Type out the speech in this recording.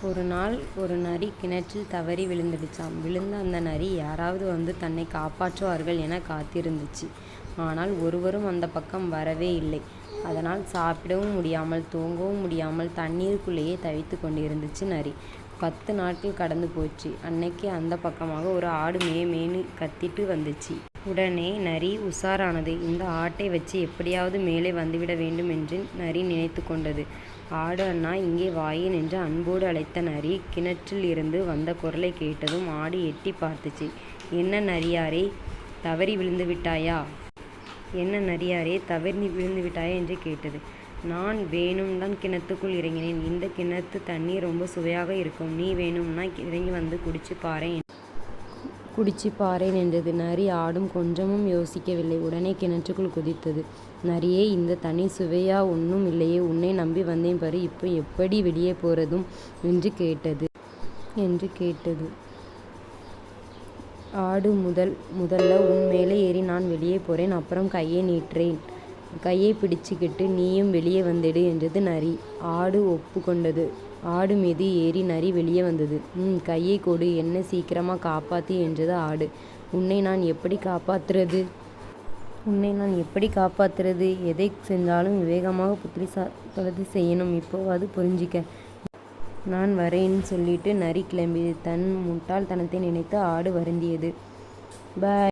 ஒரு நாள் ஒரு நரி கிணற்றில் தவறி விழுந்துடுச்சாம். விழுந்த அந்த நரி யாராவது வந்து தன்னை காப்பாற்றுவார்கள் என காத்திருந்துச்சு. ஆனால் ஒருவரும் அந்த பக்கம் வரவே இல்லை. அதனால் சாப்பிடவும் முடியாமல் தூங்கவும் முடியாமல் தண்ணீருக்குள்ளேயே தவித்து கொண்டிருந்துச்சு நரி. 10 நாட்கள் கடந்து போச்சு. அன்னைக்கு அந்த பக்கமாக ஒரு ஆடு மே மேன்னு கத்திட்டு வந்துச்சு. உடனே நரி உஷாரானது. இந்த ஆட்டை வச்சு எப்படியாவது மேலே வந்துவிட வேண்டும் என்று நரி நினைத்து கொண்டது. ஆடு அண்ணா, இங்கே வாயேன் என்று அன்போடு அழைத்த நரி கிணற்றில் இருந்து வந்த குரலை கேட்டதும் ஆடு எட்டி பார்த்துச்சு. என்ன நரியாரே, தவறி விழுந்து விட்டாயா? என்ன நரியாரே, தவறி விழுந்து விட்டாயா என்று கேட்டது. நான் வேணும்தான் கிணத்துக்குள் இறங்கினேன். இந்த கிணத்து தண்ணீர் ரொம்ப சுவையாக இருக்கும். நீ வேணும்னா இறங்கி வந்து குடிச்சு பாரேன் என்றது. நரி ஆடும் கொஞ்சமும் யோசிக்கவில்லை. உடனே கிணற்றுக்குள் குதித்தது. நரியே, இந்த தண்ணீர் சுவையா ஒன்றும் இல்லையே, உன்னை நம்பி வந்தேன் பாரு, இப்போ எப்படி வெளியே போறதும் என்று கேட்டது. ஆடு முதல்ல உன் மேலே ஏறி நான் வெளியே போறேன், அப்புறம் கையை நீட்டுறேன், கையை பிடிச்சுக்கிட்டு நீயும் வெளியே வந்துடு என்றது நரி. ஆடு ஒப்புக்கொண்டது. ஆடு மீது ஏறி நரி வெளியே வந்தது. கையை கொடு, என்ன சீக்கிரமா காப்பாத்து என்றது ஆடு. உன்னை நான் எப்படி காப்பாத்துறது? எதை செஞ்சாலும் விவேகமாக புத்திசாலித்தனமாக செய்யணும். இப்போவாது புரிஞ்சுக்க. நான் வரேன்னு சொல்லிட்டு நரி கிளம்பியது. தன் முட்டாள்தனத்தை நினைத்து ஆடு வருந்தியது. பாய்.